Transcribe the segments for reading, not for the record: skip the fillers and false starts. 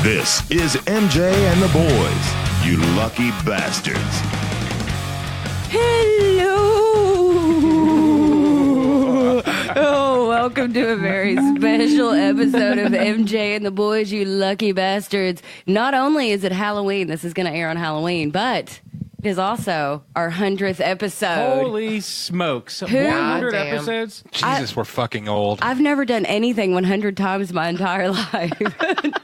This is MJ and the boys, you lucky bastards. Hello. Oh, welcome to a very special episode of MJ and the Boys, you lucky bastards. Not only is it Halloween, this is going to air on Halloween, but it is also our 100th episode. Holy smokes. 100 Goddamn. episodes? Jesus, we're fucking old. I've never done anything 100 times my entire life.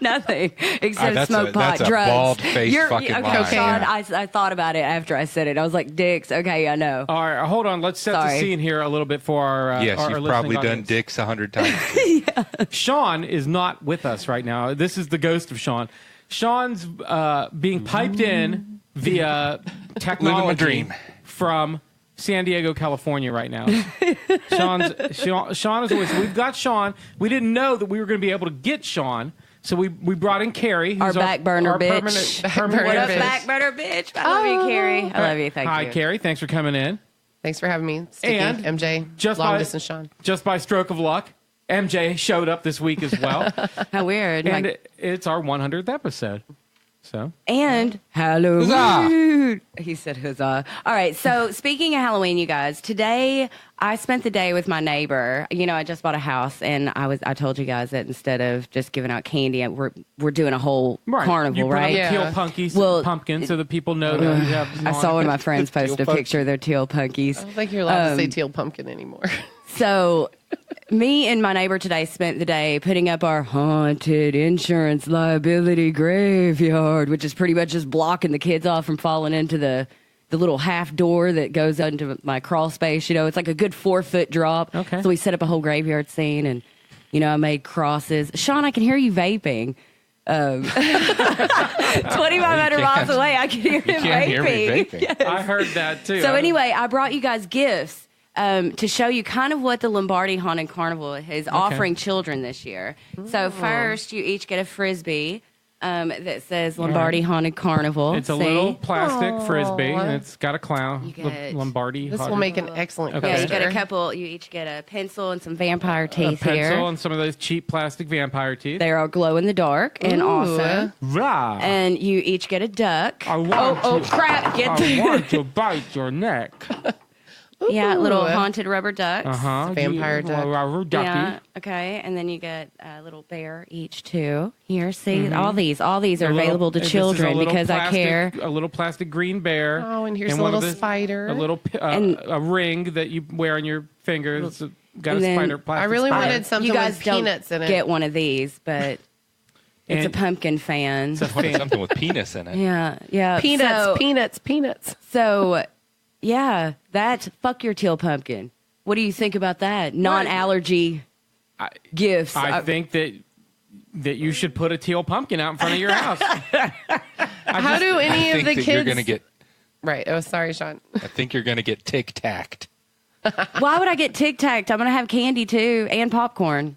Nothing except That's smoke a- pot, that's a drugs. bald-faced fucking okay, lie. Sean, I thought about it after I said it. I was like, dicks. Okay, I know. All right, hold on. Let's set Sorry. the scene here a little bit for our Yes, our you've listening probably done audience. dicks 100 times. Sean is not with us right now. This is the ghost of Sean. Sean's being piped in via technology dream. from San Diego, California right now. Sean is with us. We've got Sean. We didn't know that we were going to be able to get Sean, so we brought in Carrie, who's Our back burner bitch. permanent What up, bitch. back burner bitch? I love you, Carrie. I love you. Thank Hi, you. Carrie. Thanks for coming in. Thanks for having me, Sticky, And MJ, just long by- distance Sean. Just by stroke of luck, MJ showed up this week as well. How weird. And Like, it's our 100th episode. So and Halloween. Huzzah! He said huzzah. All right. So speaking of Halloween, you guys, today I spent the day with my neighbor. You know, I just bought a house, and I told you guys that instead of just giving out candy, we're doing a whole you carnival, put right? up a teal Yeah. Well, pumpkin so that people know that you have. I saw one of my friends post a pumpkin. picture of their teal punkies. I don't think you're allowed to say teal pumpkin anymore. So, me and my neighbor today spent the day putting up our haunted insurance liability graveyard, which is pretty much just blocking the kids off from falling into the little half door that goes into my crawl space. You know, it's like a good 4-foot drop. Okay. So we set up a whole graveyard scene, and I made crosses. Sean, I can hear you vaping. 2,500 miles away, I can hear him can't vaping. hear me vaping. I heard that too. So anyway, I brought you guys gifts to show you kind of what the Lombardi Haunted Carnival is offering children this year. So first, you each get a Frisbee that says Lombardi Haunted Carnival. it's a See? little plastic frisbee, and it's got a clown. You get- Lombardi. This will Haunted- make an excellent Okay. Yeah, coaster. you get a couple. You each get a pencil and some vampire a teeth pencil here. and some of those cheap plastic vampire teeth. They are glow in the dark and Ooh. awesome. Rah! And you each get a duck. I want oh to- crap! Get I want to bite your neck. yeah, little Ooh. haunted rubber ducks. Uh-huh. Vampire duck. Rubber ducky. Yeah. Okay. And then you get a little bear each too. Here, see all these are available to This is a children little because I plastic- care. A little plastic green bear. Oh, and here's a one of little spider. A little And- a ring that you wear on your finger. It's got a And then- spider. Plastic I really spider. wanted something You guys with don't peanuts in it. get one of these, but it's a And- pumpkin fan. Something with penis in it. Yeah. Peanuts, peanuts. So, yeah, that's fuck your teal pumpkin. What do you think about that? Non-allergy gifts. I think that you should put a teal pumpkin out in front of your house. How do any I of think the that kids? you're gonna get. Right. Oh, sorry, Sean. I think you're gonna get tic-tacked. Why would I get Tic Tac? I'm gonna have candy too and popcorn.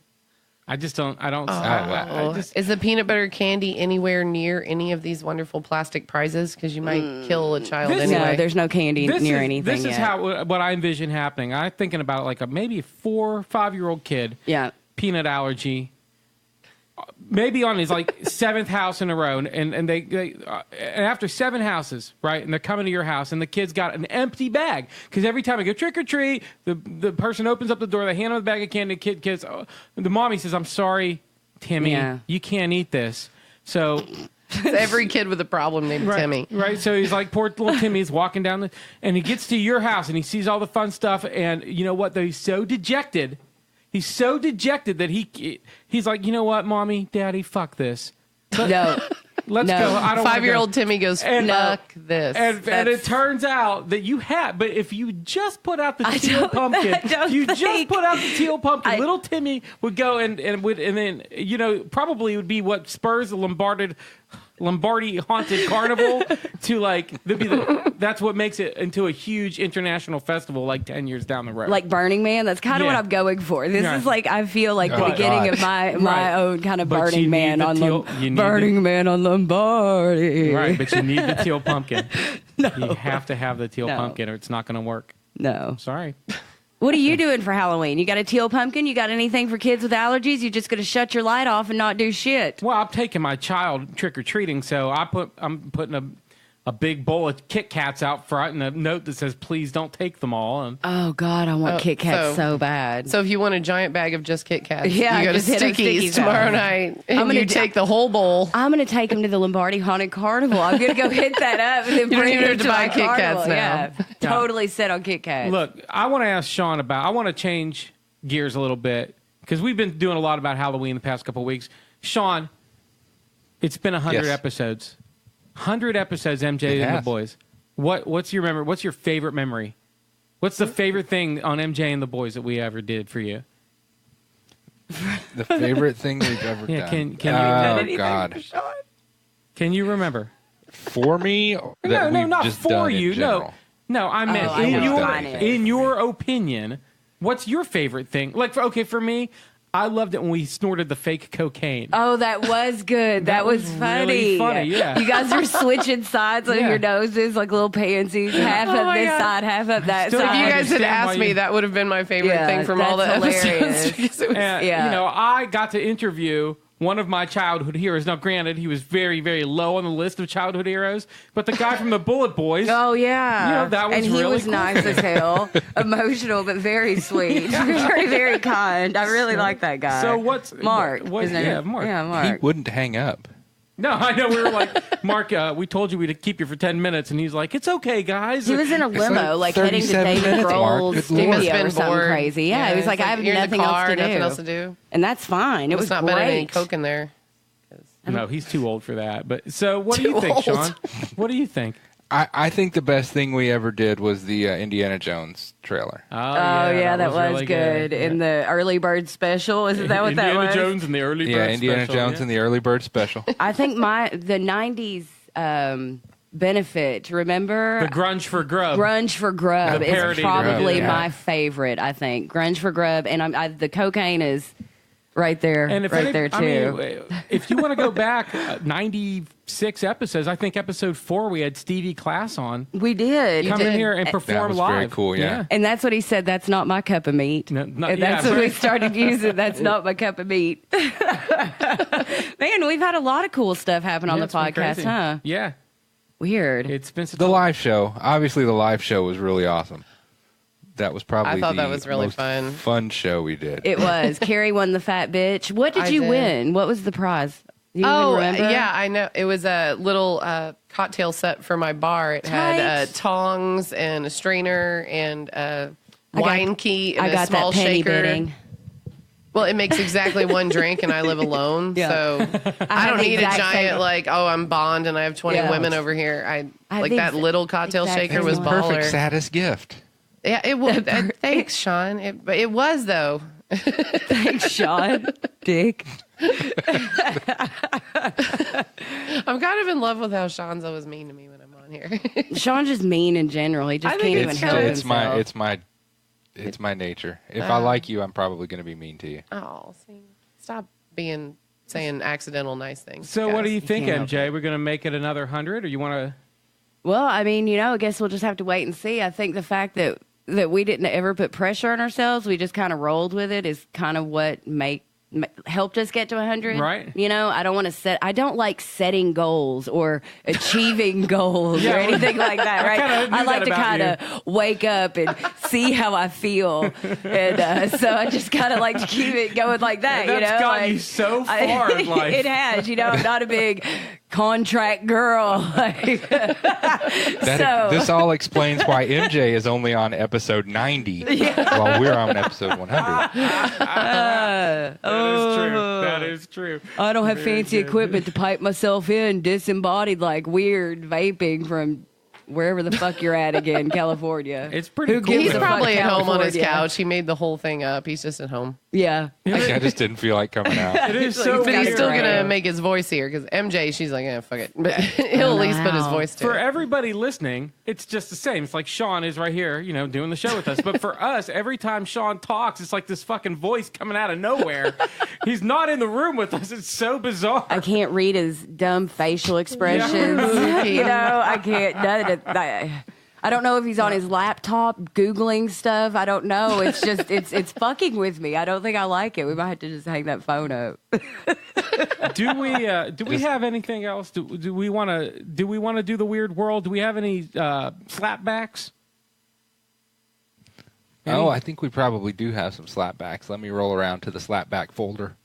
I just don't. I don't. wow. I just, Is the peanut butter candy anywhere near any of these wonderful plastic prizes? Because you might kill a child This- anyway. No, there's no candy near anything This yet. is how what I envision happening. I'm thinking about like maybe a 4 or 5-year-old kid, Yeah. peanut allergy, maybe on his like 7th house in a row, and they and after 7 houses, right, and they're coming to your house, and the kid's got an empty bag because every time I go trick or treat, the person opens up the door, they hand him a bag of candy, kids, the mommy says, "I'm sorry, Timmy, Yeah. you can't eat this." So. It's every kid with a problem named Right, Timmy. Right. So he's like, poor little Timmy's walking down and he gets to your house and he sees all the fun stuff. And you know what? Though he's so dejected. He's so dejected that he's like, you know what, mommy, daddy, fuck this. No. Let's No. go. I don't wanna 5-year-old go. Timmy goes, And, fuck this. And it turns out that you have, but if you just put out the I teal don't- pumpkin, I don't if you just think- put out the teal pumpkin, I- little Timmy would go and then probably would be what spurs the Lombardi Haunted Carnival to that's what makes it into a huge international festival like 10 years down the road. Like Burning Man, that's kind of Yeah. what I'm going for. This Yeah. is like I feel like the Oh, beginning God. of my Right. own kind of But you Burning need Man the on teal- you need Burning Man on Lombardi. right, but you need the teal pumpkin. You have to have the teal No. pumpkin or it's not going to work. No. Sorry. What are you doing for Halloween? You got a teal pumpkin? You got anything for kids with allergies? You're just going to shut your light off and not do shit. Well, I'm taking my child trick or treating, so I'm putting a big bowl of Kit Kats out front and a note that says, "Please don't take them all." And Oh, God, I want Kit Kats so bad. So if you want a giant bag of just Kit Kats, Yeah, you go to just hit up Stickies Stickies tomorrow out. night, and I'm gonna you take the whole bowl. I'm going to take them to the Lombardi Haunted Carnival. I'm going to go hit that up and then You don't bring even them have to to buy my Kit Kats carnival. now. Yeah, totally set on Kit Kats. look, I want to ask Sean about. I want to change gears a little bit because we've been doing a lot about Halloween the past couple of weeks. Sean, it's been 100 Yes. episodes. 100 episodes, MJ It and the has. boys. What's your memory? What's your favorite memory? What's the favorite thing on MJ and the boys that we ever did for you? The favorite thing we've ever Yeah, done. can you- Oh God. Can you remember? For me, that No, we've not just for done you. in general. No, I meant I know what mine is. in your opinion, what's your favorite thing? Like, for me, I loved it when we snorted the fake cocaine. Oh, that was good. That was really funny. funny, yeah. You guys are switching sides on Yeah. your noses like little pansies. Half Oh up my this God. side, half up that Still- If side. you I guys had understand why asked me, you- that would have been my favorite Yeah, thing from all the that's episodes. hilarious. because it was- And, Yeah. you know, I got to interview one of my childhood heroes. Now, granted, he was very, very low on the list of childhood heroes, but the guy from the Bullet Boys. Oh yeah, You know, that was and he really was cool. nice as hell, emotional but very sweet, very very kind. I really like that guy. So what's Mark? what- his name. yeah, Mark. Yeah, He Mark. wouldn't hang up. No, I know. We were like, Mark, we told you we'd keep you for 10 minutes. And he's like, it's okay, guys. He was in a limo, like heading to 37 David minutes, Mark. Grohl's Good Lord. studio or been something bored. crazy. Yeah, he was it's like, I have you're in nothing the car, else to do. nothing else to do. And that's fine. It was Must not been any great. coke in there. No, he's too old for that. But so what do you Too think, old. Sean? What do you think? I think the best thing we ever did was the Indiana Jones trailer. Oh yeah, that was really good. In the early bird special, isn't that what Indiana that was? Jones and the early Yeah, bird Indiana special, Jones yeah. and the early bird special. I think the '90s benefit. Remember The Grunge for Grub. Grunge for Grub The is parody probably Grub, yeah. my favorite. I think Grunge for Grub, and the cocaine is right there, And if right there too. I mean, if you want to go back 96 episodes, I think episode 4 we had Stevie Class on. We did. Come in here and perform That was live. very cool, yeah. And that's what he said. That's not my cup of meat. No, And that's what we started using. That's not my cup of meat. Man, we've had a lot of cool stuff happen on the It's been podcast, crazy. huh? Yeah, Weird. it's been such The a- live show. Obviously, the live show was really awesome. That was probably I thought the that was really most fun. fun show we did. It was. Carrie won the fat bitch. What did I you did. win? What was the prize? Do you Oh, even remember? yeah, I know. It was a little cocktail set for my bar. It had Tight. tongs and a strainer and a wine key and I a got small that penny shaker. bidding. Well, it makes exactly one drink, and I live alone, Yeah. so I had don't the need a exact giant same- like, oh, I'm Bond and I have 20 Yeah. women over here. I had like the that little cocktail exact shaker same was one. Perfect baller. saddest gift. Yeah, it was. Thanks, Sean. But it was though. Thanks, Sean. Dick. I'm kind of in love with how Sean's always mean to me when I'm on here. Sean's just mean in general. He just I can't think even it's help good. himself. It's my nature. If I like you, I'm probably going to be mean to you. Oh, see, stop saying accidental nice things. So what guys. do you think, can't help MJ? We're going to make it another 100, or you want to? Well, I mean, I guess we'll just have to wait and see. I think the fact that we didn't ever put pressure on ourselves, we just kind of rolled with it, is kind of what helped us get to 100. Right. I don't want to I don't like setting goals or achieving goals Yeah, or anything like that, right? kinda knew I like that to about kind of wake up and see how I feel. And so I just kind of like to keep it going like that, That's gotten like, you so far in life. It has, I'm not a big contract girl. This all explains why MJ is only on episode 90 while we're on episode 100. That is true. That is true. I don't have Very fancy good. equipment to pipe myself in, disembodied like weird vaping from wherever the fuck you're at again, California. It's pretty Who cool. gives He's a fuck, probably at home on his California? couch. He made the whole thing up. He's just at home. Yeah. I just didn't feel like coming out. It is Like, so it's But he's weird. still great. gonna make his voice here because MJ, she's like, fuck it. But he'll at least put his how. voice to For it. everybody listening, it's just the same. It's like Sean is right here, doing the show with us. But for us, every time Sean talks, it's like this fucking voice coming out of nowhere. He's not in the room with us. It's so bizarre. I can't read his dumb facial expressions. Yeah. I can't. I don't know if he's on his laptop Googling stuff. I don't know. It's just it's fucking with me. I don't think I like it. We might have to just hang that phone up. Do we have anything else? Do we want to do the weird world? Do we have any slapbacks? Oh, I think we probably do have some slapbacks. Let me roll around to the slapback folder.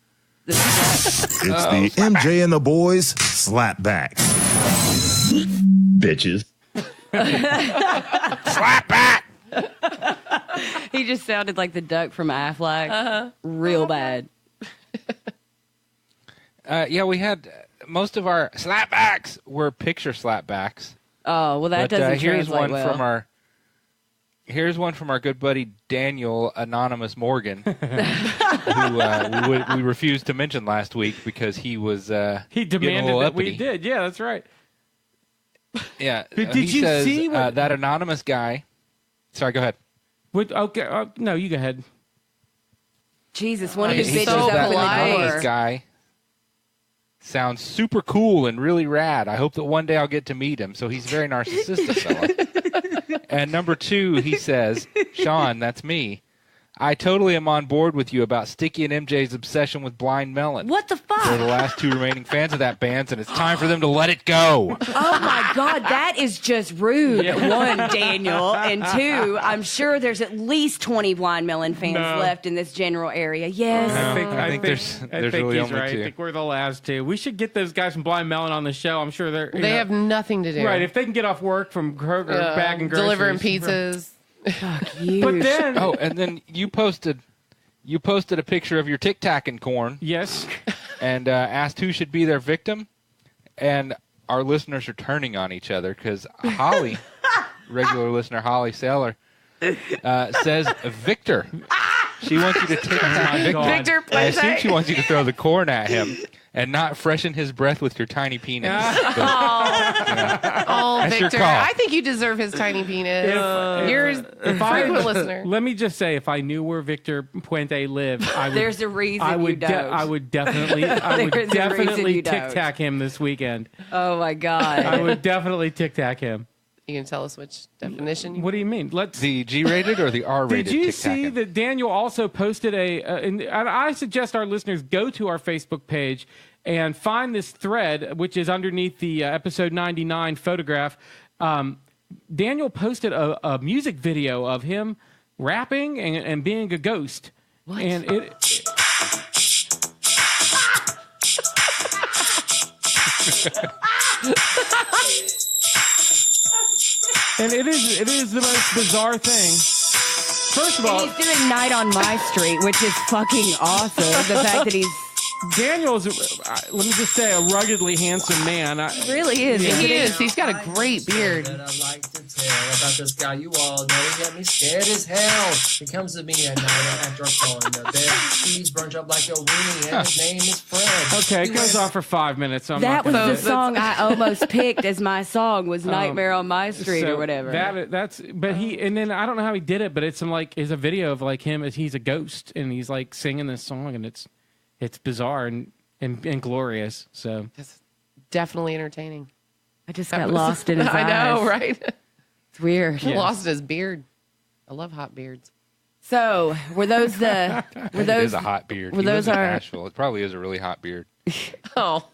It's the MJ and the Boys Slapback. Bitches. Slapback! He just sounded like the duck from Aflac. Real bad. Yeah, we had most of our slapbacks were picture slapbacks. Oh, well, that But, doesn't here's translate one well. Here's one from our good buddy Daniel Anonymous Morgan, who we refused to mention last week because he was He getting a demanded little that we uppity. did. Yeah, that's right. Yeah, Did he you says, see what- that anonymous guy? Sorry, go ahead. Okay, no, you go ahead. Jesus, one of his He bitches says up that in the anonymous door. guy sounds super cool and really rad. I hope that one day I'll get to meet him. So he's a very narcissistic fella. And number 2, he says, Sean, that's me. I totally am on board with you about Sticky and MJ's obsession with Blind Melon. What the They're the fuck? last 2 remaining fans of that band, and it's time for them to let it go. Oh my God, that is just rude. One, Daniel, and 2, I'm sure there's at least 20 Blind Melon fans No. left in this general area. Yes. I think there's really he's only right. 2. I think we're the last 2. We should get those guys from Blind Melon on the show. I'm sure they're They have nothing to do. right. If they can get off work from Kroger, bagging groceries, delivering pizzas. But then, Oh, and then you posted a picture of your Tic Tac and corn yes, and asked who should be their victim, and our listeners are turning on each other because Holly, regular listener Holly Saylor, says Victor. She wants you to Tic Tac Victor. God. Victor I assume Plate. she wants you to throw the corn at him and not freshen his breath with your tiny penis. Oh, That's your Victor. call. I think you deserve his tiny penis. If- You're if a I- frequent listener. let me just say, if I knew where Victor Puente lived, I would. There's a reason I would. you don't. I would definitely. I would There's a reason definitely you don't. tic tac him this weekend. Oh my I God. would definitely tic tac him. You can tell us which definition. What do you mean? Let's. The G-rated or the R-rated Did you Tic Tac? see that Daniel also posted and I suggest our listeners go to our Facebook page and find this thread, which is underneath the episode 99 photograph. Daniel posted a music video of him rapping and being a ghost. What? And it. And it is the most bizarre thing. First of all, And he's doing Night on My Street, which is fucking awesome. The fact that he's Daniel's, let me just say, a ruggedly handsome man. really is. Yeah. isn't He is. He's got a great beard. That I like to tell about this guy you all know. He got me scared as hell. He comes to me at night after I'm calling the bed. He's brunch up like a weenie, and his name is Fred. Okay, it goes on for 5 minutes. So I'm That not was gonna the song I almost picked as my song was Nightmare on My Street so or whatever. That's but he and then I don't know how he did it, but it's it's a video of like him as he's a ghost and he's like singing this song and it's bizarre and glorious. So That's definitely entertaining. I just got lost in his I know, eyes. right? It's weird. Yeah. Lost his beard. I love hot beards. So were those the were It those is a hot beard. well, He lives those in are- Nashville. It probably is a really hot beard. Oh.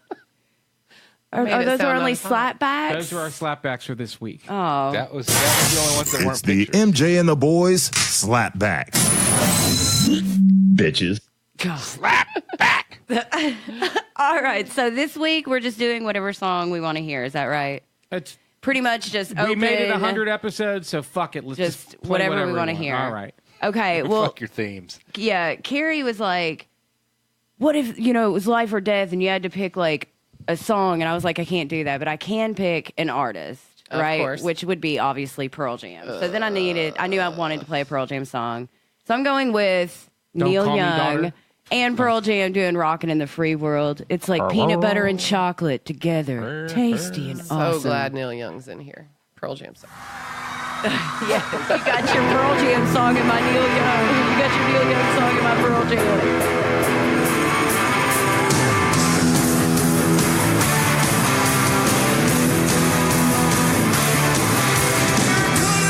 are Made it those sound only unfun. slapbacks? those are our slapbacks for this week. Oh, That was the only ones that It's weren't the pictures. MJ and the Boys Slapback. Bitches. all right. So this week we're just doing whatever song we want to hear. Is that right? It's, Pretty much just we made it open- 100 episodes, so fuck it. Let's Just just play whatever we want wanna hear. All right. Okay. Well, Fuck your themes. yeah. Carrie was like, "What if it was life or death, and you had to pick like a song?" And I was like, "I can't do that, but I can pick an artist, Of right? course. Which would be obviously Pearl Jam." So then I knew I wanted to play a Pearl Jam song, so I'm going with Don't Neil Call Me Young Daughter. and Pearl Jam doing "Rockin' in the Free World." It's like peanut butter and chocolate together, tasty and So awesome. glad Neil Young's in here. Pearl Jam song. Yeah, you got your Pearl Jam song and my Neil Young. You got your Neil Young song and my Pearl Jam. Good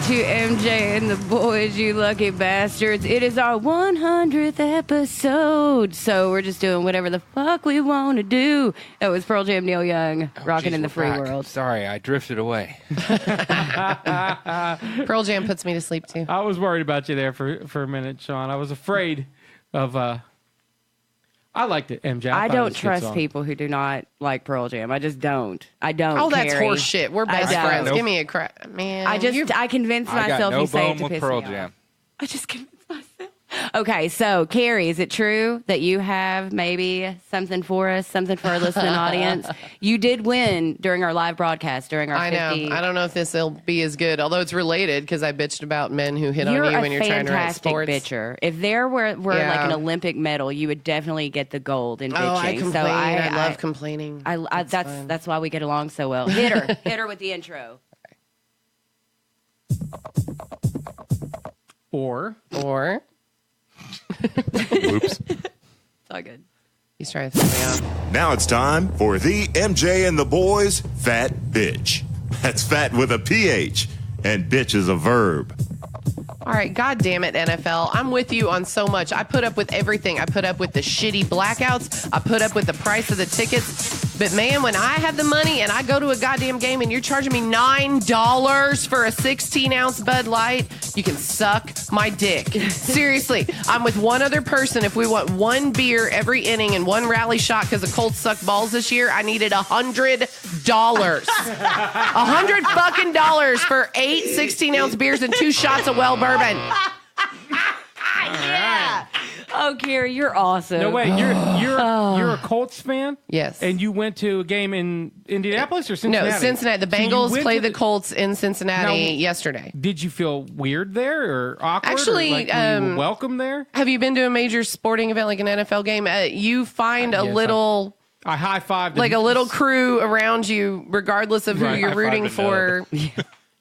to MJ and the boys, you lucky bastards. It is our 100th episode, so we're just doing whatever the fuck we want to do. That was Pearl Jam, Neil Young, rocking in the free world. Sorry, I drifted away. Pearl Jam puts me to sleep too. I was worried about you there for a minute, Sean. I was afraid of. I liked it, MJ. I thought it don't was a good trust song. people who do not like Pearl Jam. I just don't. I don't. Oh, that's Carrie. horse shit. We're best don't. friends. Nope. Give me a crap, man. I convinced I got myself no you say it bone to with piss Pearl me Jam. off. I just convinced myself. Okay, so Carrie, is it true that you have maybe something for us, something for our listening audience? You did win during our live broadcast during our I 50. know. I don't know if this will be as good, although it's related because I bitched about men who hit You're on you a when you're trying to write fantastic sports. bitcher. If there were Yeah. like an Olympic medal, you would definitely get the gold in bitching. Oh, I complain. So I love complaining. that's why we get along so well. Hit her with the intro. Or Oops. It's all good. he's trying to throw me off. Now it's time for the MJ and the Boys Fat Bitch. That's fat with a PH, and bitch is a verb. All right, God damn it, NFL. I'm with you on so much. I put up with everything. I put up with the shitty blackouts. I put up with the price of the tickets. But man, when I have the money and I go to a goddamn game and you're charging me $9 for a 16-ounce Bud Light, you can suck my dick. Seriously, I'm with one other person. If we want one beer every inning and one rally shot because the Colts suck balls this year, I needed $100. $100 for 8 16-ounce beers and 2 shots of well bourbon. Yeah. Oh, Carrie, you're awesome. no, wait, you're a Colts fan, Yes. and you went to a game in Indianapolis or Cincinnati? No, Cincinnati. The So you Bengals went played to the Colts in Cincinnati Now- yesterday. Did you feel weird there or awkward? Actually, or like, were you welcome there? Have you been to a major sporting event like an NFL game? You find a Yes, little, I high-fived. like a little crew around you, regardless of who Right. you're High-fived rooting a for.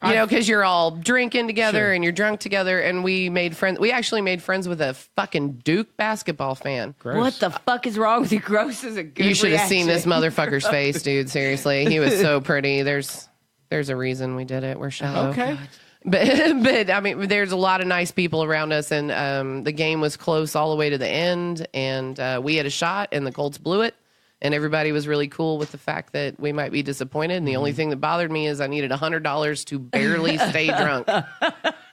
You know, because you're all drinking together Sure. and you're drunk together. And we made friends. We actually made friends with a fucking Duke basketball fan. Gross. What the fuck is wrong with you? Gross is a good You should have seen this reaction. motherfucker's face, dude. Seriously, he was so pretty. There's a reason we did it. We're shallow. Okay. But I mean, there's a lot of nice people around us, and the game was close all the way to the end. And we had a shot, and the Colts blew it. And everybody was really cool with the fact that we might be disappointed. And the only thing that bothered me is I needed $100 to barely stay drunk.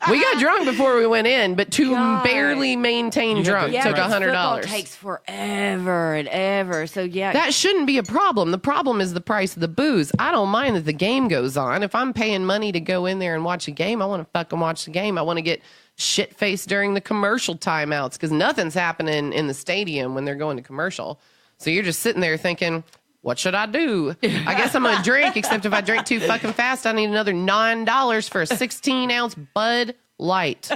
We got drunk before we went in, but to God. barely maintain You had drunk to- Yeah, took because football $100. takes forever and ever. So yeah, That shouldn't be a problem. The problem is the price of the booze. I don't mind that the game goes on. If I'm paying money to go in there and watch a game, I want to fucking watch the game. I want to get shit faced during the commercial timeouts because nothing's happening in the stadium when they're going to commercial. So you're just sitting there thinking, what should I do? I guess I'm going to drink, except if I drink too fucking fast, I need another $9 for a 16-ounce Bud Light.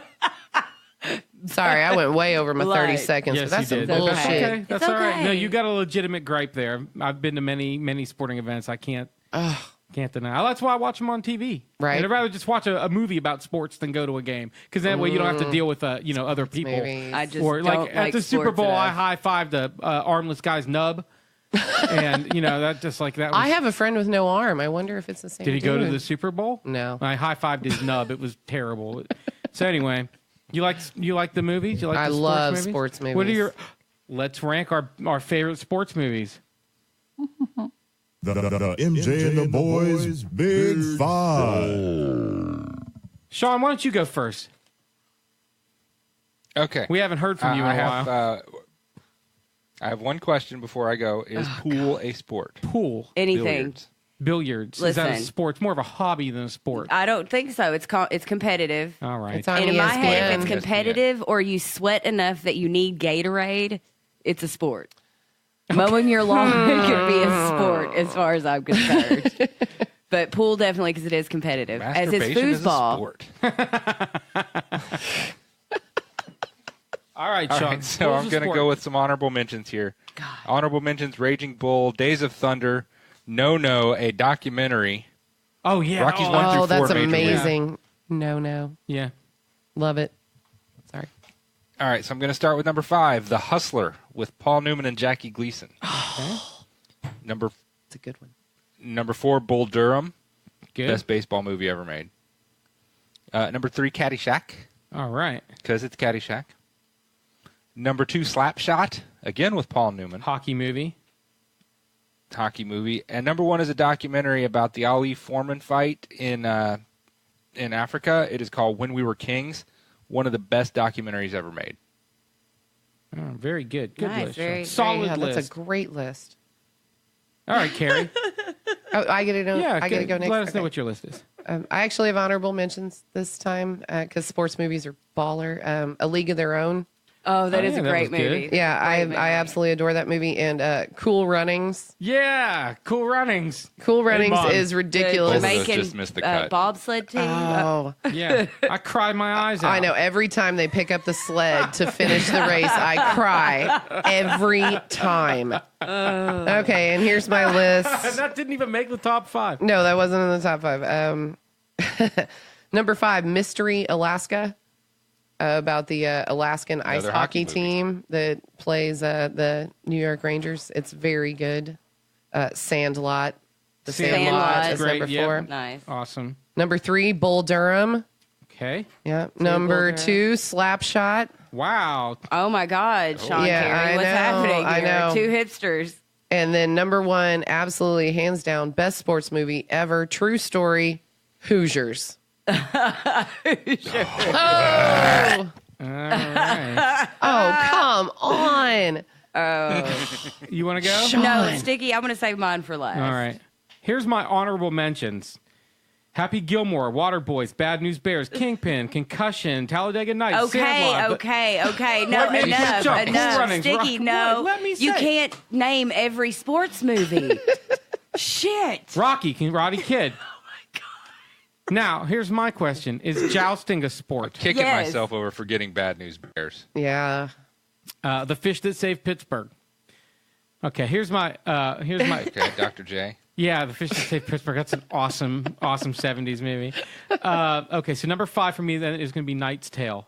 Sorry, I went way over my 30 Light. seconds, Yes, but that's you some did. bullshit. That's okay. That's It's all right. No, okay. you got a legitimate gripe there. I've been to many sporting events. I can't deny. That's why I watch them on TV. Right. I'd rather just watch a movie about sports than go to a game because that way you don't have to deal with other people. Maybe. I just Or don't like at the Super sports Bowl, I enough. high fived a armless guy's nub, and that just like that. Was, I have a friend with no arm. I wonder if it's the same. Did he go to dude. the Super Bowl? No. I high fived his nub. It was terrible. So anyway, you like the movies? You like? I the love sports sports What are movies. your? Let's rank our favorite sports movies. The MJ and the Boys Big Five. Sean, why don't you go first? Okay. We haven't heard from you in I a while. have, I have one question before I go. Is pool a sport? Pool, anything. billiards. Is that a Listen. sport? It's more of a hobby than a sport. I don't think so. It's competitive. All right. It's on And in my head, if ESPN. it's competitive or you sweat enough that you need Gatorade, it's a sport. Mowing your lawn could be a sport as far as I'm concerned. But pool definitely because it is competitive. As is Masturbation is a foosball. sport. All right, All Sean. right, so Pool's I'm a going to sport. go with some honorable mentions here. Honorable mentions: Raging Bull, Days of Thunder, No, a documentary. Oh yeah. Rockies oh, won through Oh, that's 4 major leagues. amazing. No. Yeah. Love it. Sorry. All right, so I'm going to start with number 5, The Hustler, with Paul Newman and Jackie Gleason. Number It's a good one. number 4, Bull Durham, Good. best baseball movie ever made. Number 3, Caddyshack, All right. because it's Caddyshack. Number 2, Slapshot, again with Paul Newman, Hockey movie. hockey movie. And number 1 is a documentary about the Ali Foreman fight in Africa. It is called When We Were Kings. One of the best documentaries ever made. Oh, very good. Good Nice, list. very- Sean. Solid Yeah, list. that's a great list. All right, Carrie. Oh, I get to know. Yeah, I get to go next. let us know Okay. what your list is. I actually have honorable mentions this time because sports movies are baller. A League of Their Own. Oh, that Oh, is yeah, a that great was good. movie. Yeah, Great movie. I absolutely adore that movie. And Cool Runnings. Yeah, Cool Runnings. Cool Runnings Bond. is The ridiculous. Both of those Jamaican just missed the cut. bobsled team. Oh, Yeah, I cried my eyes out. I know. Every time they pick up the sled to finish the race, I cry every time. Okay, and here's my list. That didn't even make the top 5. No, that wasn't in the top 5. Number 5, Mystery Alaska, about the Alaskan ice Another hockey hockey movie. team that plays the New York Rangers. It's very good. Sandlot. The Sandlot, Sandlot. is Great, number yep. 4. Nice. Awesome. Number 3, Bull Durham. Okay. Yeah. Number Bull Durham. 2, Slapshot. Wow. Oh my God, Sean Yeah, Carey, I what's know, happening I here? know. 2 hipsters. And then number 1, absolutely hands down, best sports movie ever. True story, Hoosiers. Oh, All right. come on. You want to go? No, Sticky, I'm going to save mine for last. All right. Here's my honorable mentions. Happy Gilmore, Waterboys, Bad News Bears, Kingpin, Concussion, Talladega Nights, Okay, Sandlot. okay. No, What made you enough, jump? Cool enough. Runnings, Sticky, Rock- no. Let me You say. can't name every sports movie. Shit. Rocky, Roddy Kid. Oh my God. Now, here's my question. Is jousting a sport? Kicking Yes. myself over forgetting Bad News Bears. Yeah. The Fish That Saved Pittsburgh. Okay, here's my Okay, Dr. J. yeah, The Fish That Saved Pittsburgh. That's an awesome 70s movie. Okay, so number 5 for me then is going to be Knight's Tale,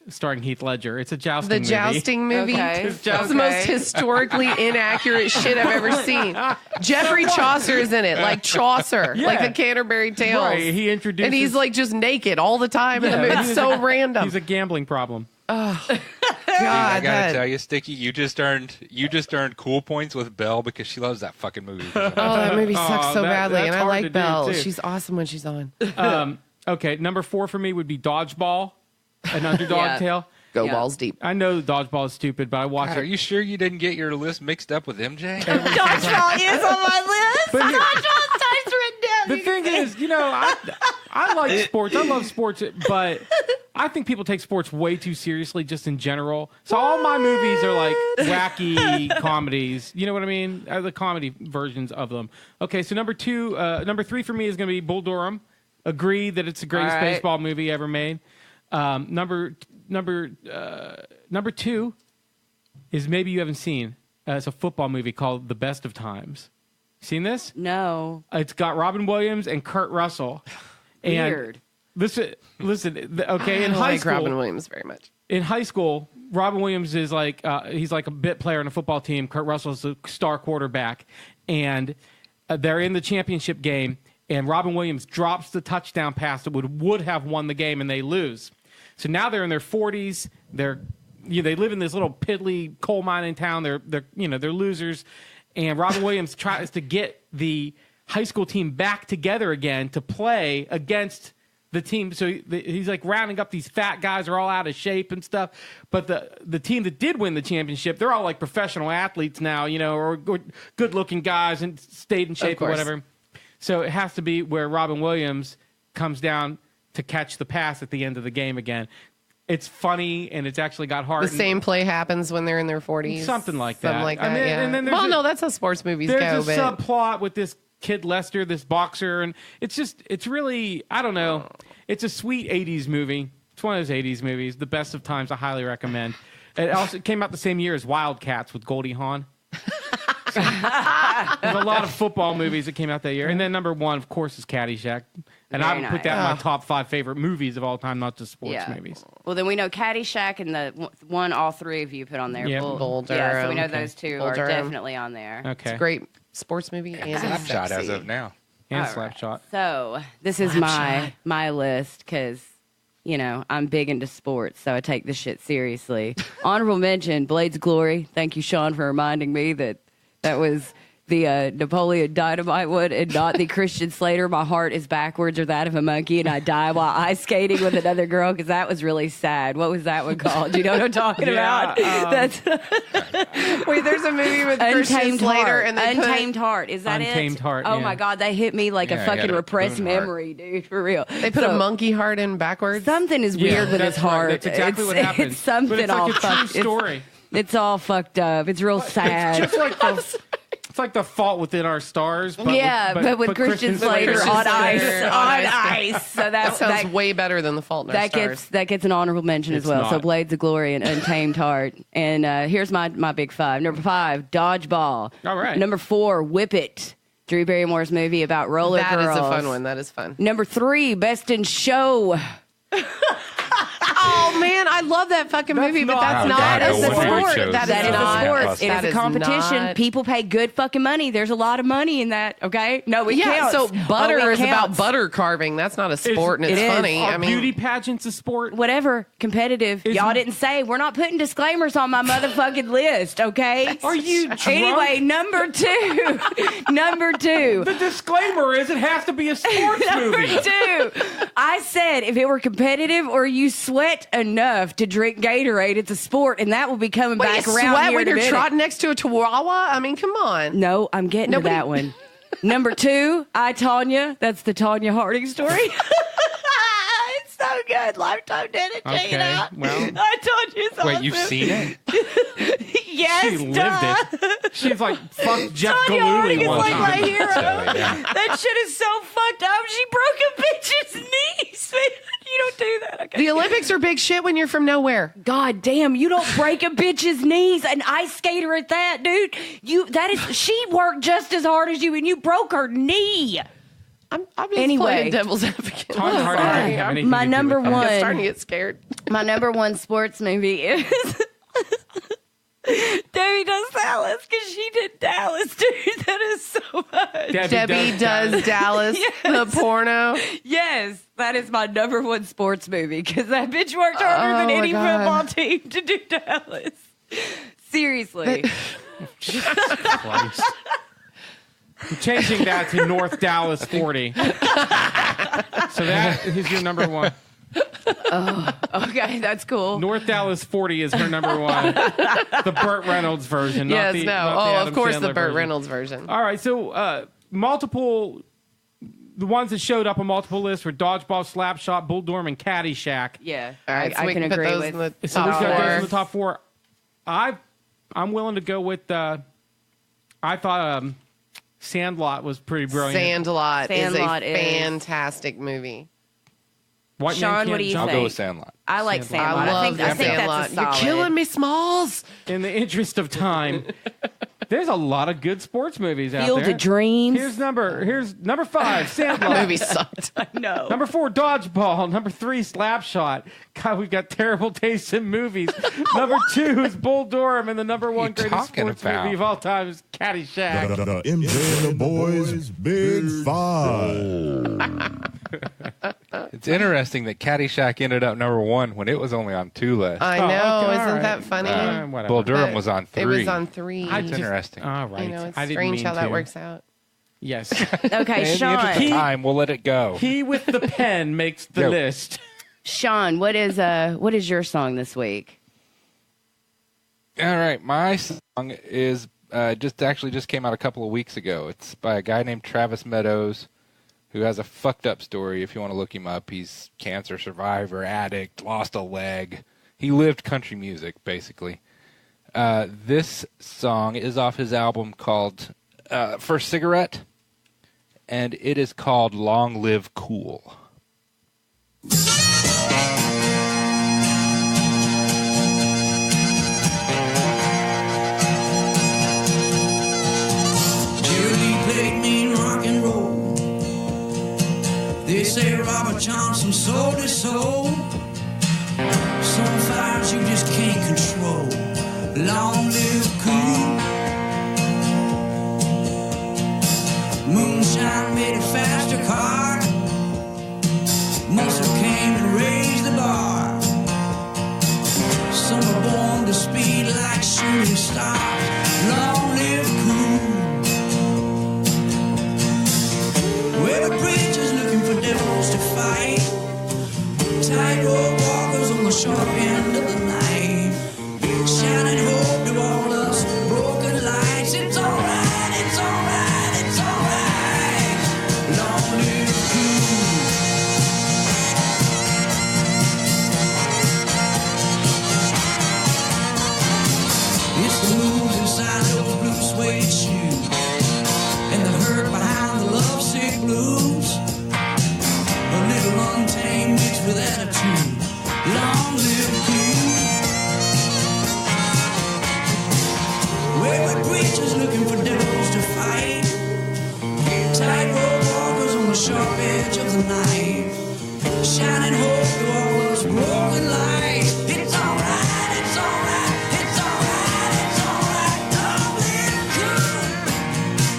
starring Heath Ledger. It's a jousting The movie. jousting movie. Okay. It's It's the most historically inaccurate shit I've ever seen. Jeffrey Chaucer is in it, like Chaucer, Yeah. like the Canterbury Tales. Right, he introduces... and he's like just naked all the time. in the movie. It's he's so a- random. He's a gambling problem. I God, gotta that- tell you, Sticky, you just earned cool points with Belle because she loves that fucking movie. Oh, that movie sucks Oh, so that- badly, that's and I hard to like do, Belle. too. She's awesome when she's on. Okay, number 4 for me would be Dodgeball, an underdog Yeah. tale. Go Yeah. balls deep. I know Dodgeball is stupid, but I watched God, are it. you sure you didn't get your list mixed up with MJ? Dodgeball is on my list. But here- Dodgeball's times written down. The thing is, I like sports. I love sports, but I think people take sports way too seriously just in general. So all my movies are like wacky comedies. You know what I mean? The comedy versions of them. Okay, so number 3 for me is going to be Bull Durham. Agree that it's the greatest All right. baseball movie ever made. Number 2 is maybe you haven't seen. It's a football movie called The Best of Times. Seen this? No. It's got Robin Williams and Kurt Russell. And Weird. Listen. Okay, in I high like school, Robin Williams very much. in high school, Robin Williams is like he's like a bit player on a football team. Kurt Russell's the star quarterback, and they're in the championship game. And Robin Williams drops the touchdown pass that would have won the game, and they lose. So now they're in their 40s. They live in this little piddly coal mining town. They're losers, and Robin Williams tries to get the high school team back together again to play against the team. So he's like rounding up these fat guys who are all out of shape and stuff. But the team that did win the championship, they're all like professional athletes now, or good looking guys and stayed in shape or course. whatever. So it has to be where Robin Williams comes down to catch the pass at the end of the game again. It's funny, and it's actually got heart. The same play happens when they're in their 40s. Something like that. Something like I that, mean, yeah. and then there's Well, a- no, that's how sports movies There's go. a But subplot with this kid Lester, this boxer, and it's really, I don't know. It's a sweet 80s movie. It's one of those 80s movies, the best of times. I highly recommend. It also came out the same year as Wildcats with Goldie Hawn. There's a lot of football movies that came out that year. And then number 1, of course, is Caddyshack. And I Very would put that in nice. my top 5 favorite movies of all time, not just sports Yeah. movies. Well, then we know Caddyshack and the one all 3 of you put on there. Yeah. Bull Bull Yeah, so we know Durham. those 2 Bull are Durham. definitely on there. Okay. great sports movie and it's Snapshot as sexy. of now. And All Slapshot. So this is my list because I'm big into sports, so I take this shit seriously. Honorable mention: Blades of Glory. Thank you, Sean, for reminding me that was the Napoleon Dynamite one and not the Christian Slater. My heart is backwards or that of a monkey, and I die while ice skating with another girl because that was really sad. What was that one called? Do you know what I'm talking about? That's Wait, there's a movie with Christian Untamed Slater Heart. and they Untamed Heart. Is that Untamed it? Heart, Oh yeah. my God, that hit me like Yeah, a I fucking got a repressed Boone heart. memory, dude. For real. they put a monkey heart in backwards. Something is weird with his that's right. heart. That's exactly what happened. It's something but it's all like a true fucked. story. It's all fucked up. It's real sad. Just like it's like the Fault Within Our Stars. But with Christian Slater Christian on ice. Slater On on ice. So that sounds way better than The Fault in Our Stars. that gets an honorable mention It's as well. So not. Blades of Glory and Untamed Heart. And here's my big five. Number 5, Dodgeball. All right. Number 4, Whip It. Drew Barrymore's movie about roller That girls. is a fun one. That is fun. Number 3, Best in Show. Oh man, I love that fucking movie, but that's not- not God, a no wonder you sport. chose That That is is not a sport. Plus, It that is a competition. not- People pay good fucking money. There's a lot of money in that. Okay, no, it Yeah, counts. so butter Oh, it is about counts. butter carving. That's not a sport, and it it's is. funny. Are I mean, beauty pageants a sport? Whatever, competitive. Is- Y'all didn't say. We're not putting disclaimers on my motherfucking list. Okay. Are you drunk? Anyway, number 2. Number 2. The disclaimer is it has to be a sports Number movie. 2. I said if it were competitive or you sweat enough to drink Gatorade, it's a sport, and that will be coming wait, back you around sweat here when in a you're minute. trotting next to a chihuahua? I mean, come on. No, I'm getting Nobody- to that one. Number 2, I, Tonya. That's the Tonya Harding story. It's so good. Lifetime did it. Check it Okay, out. well. I told you it's Wait, awesome. you've seen it? Yes, She lived duh. it. She's like, fuck Jeff Tonya Harding Galooly is one like time. my hero. So, yeah. That shit is so fucked up. She broke a bitch's knees. Man, you don't do that. Okay. The Olympics are big shit when you're from nowhere. God damn, you don't break a bitch's knees. An ice skater at that, dude. She worked just as hard as you and you broke her knee. I'm just Anyway. playing devil's advocate. Tonya Harding Sorry. didn't have anything My to do number with that. one. I'm starting to get scared. My number 1 sports movie is Debbie Does Dallas because she did Dallas, dude. That is so much. Debbie does Dallas, the porno. Yes, that is my number 1 sports movie because that bitch worked harder than Oh, my any God. football team to do Dallas. Seriously. Christ. I'm changing that to North Dallas 40. So that is your number 1. Okay, that's cool. North Dallas 40 is her number 1. The Burt Reynolds version. Not Yes, the, no. not the Oh, Adam of course, the Sandler Burt version. Reynolds version. All right, so the ones that showed up on multiple lists were Dodgeball, Slapshot, Bull Durham, and Caddyshack. Yeah, All right, so I we can can put agree those with. in the So top we've got those in four. the top 4. I'm willing to go with. I thought Sandlot was pretty brilliant. Sandlot is Sandlot a is- fantastic movie. White Sean, Man what Can't do you Jump. I'll think? go with Sandlot. I like Sandlot. Sandlot. I love I think Sandlot. that's a You're solid. killing me, Smalls. In the interest of time, there's a lot of good sports movies out Field there. of Dreams. Here's number 5, Sandlot. That movie sucked. no. Number 4, Dodgeball. Number 3, Slapshot. God, we've got terrible taste in movies. Number 2 is Bull Durham, and the number 1 you greatest talking sports about? movie of all time is Caddyshack. The MJ and the boys Big Five. It's interesting that Caddyshack ended up number 1 when it was only on 2 lists. I know. okay, all Isn't right. that funny? Whatever. Bull Durham But was on 3. It was on 3. That's interesting. All right. I know, it's I didn't strange mean how that to. works out. Yes. Okay, In the interest Sean. of time, we'll let it go. He with the pen makes the Yo. list. Sean, what is your song this week? All right, my song is just came out a couple of weeks ago. It's by a guy named Travis Meadows, who has a fucked up story. If you want to look him up, he's cancer survivor, addict, lost a leg. He lived country music, basically. This song is off his album called First Cigarette, and it is called Long Live Cool. Jerry played mean rock and roll. They say Robert Johnson sold his soul. Some fires you just can't control. Long live cool. Moon's Moonshine made a faster car. Muscle came and raised the bar. Some are born to speed like shooting stars. Long live cool. Well, the preacher's looking for devils to fight. Tightrope walkers on the sharp end of the knife. Shining hope to all us broken lights. It's alright, it's alright, it's alright. Long live cool. It's the moves inside those blue suede shoes and the hurt behind the lovesick blues. A little untamed mixed with attitude. Long live cool. Wayward preachers looking for devils to fight. Tightrope walkers on the sharp edge of the knife. Shining hope to all those broken lights. It's alright, it's alright, it's alright, it's alright. Long live cool.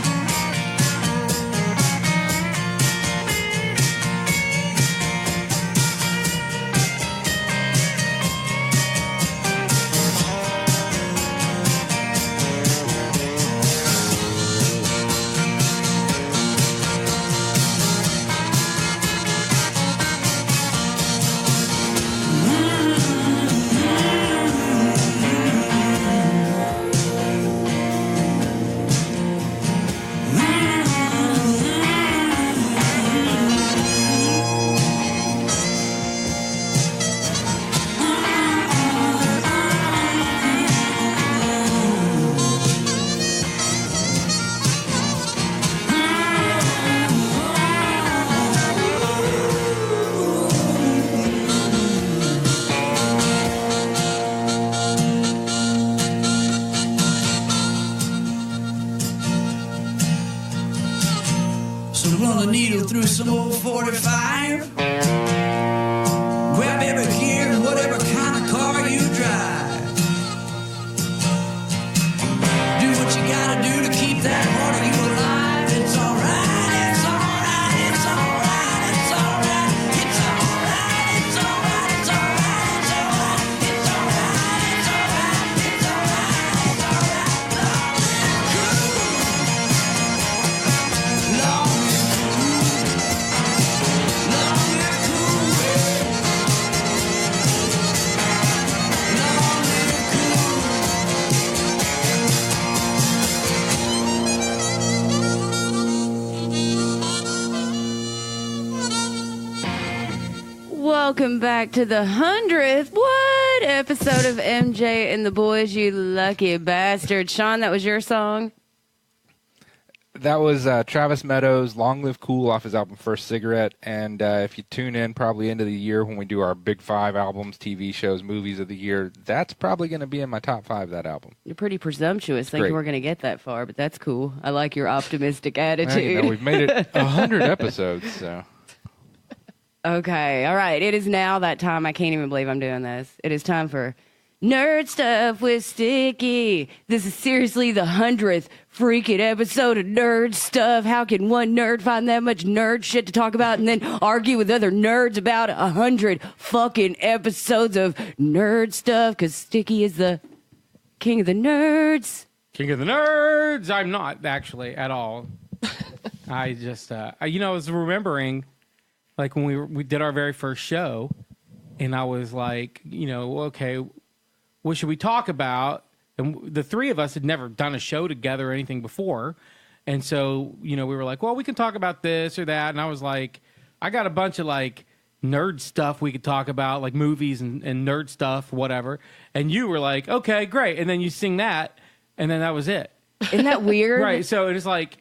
So run the needle through some old 45. Grab every gear and whatever kind of car you drive. Do what you gotta do to keep that part of you alive. It's alright, it's alright, it's alright, it's alright, it's alright, it's alright, it's alright, it's alright, it's alright, it's alright, it's alright, it's alright. Long live cool. Long live cool. Long live cool. Welcome back to the 100th episode of MJ and the Boys, you lucky bastard. Sean, that was your song? That was Travis Meadows' Long Live Cool off his album First Cigarette. And if you tune in probably into the year when we do our Big 5 albums, TV shows, movies of the year, that's probably going to be in my top 5, that album. You're pretty presumptuous thinking great. we're going to get that far, but that's cool. I like your optimistic Well, attitude. you know, we've made it 100 episodes, so... Okay, all right. It is now that time. I can't even believe I'm doing this. It is time for Nerd Stuff with Sticky. This is seriously the 100th freaking episode of Nerd Stuff. How can one nerd find that much nerd shit to talk about and then argue with other nerds about 100 fucking episodes of Nerd Stuff? Because Sticky is the king of the nerds. King of the nerds. I'm not actually at all. I just, I was remembering, like when we did our very first show, and I was like, okay, what should we talk about? And the three of us had never done a show together or anything before, and so we were like, well, we can talk about this or that, and I was like, I got a bunch of like nerd stuff we could talk about, like movies and nerd stuff, whatever. And you were like, okay, great, and then you sing that, and then that was it. Isn't that weird? Right. So it was like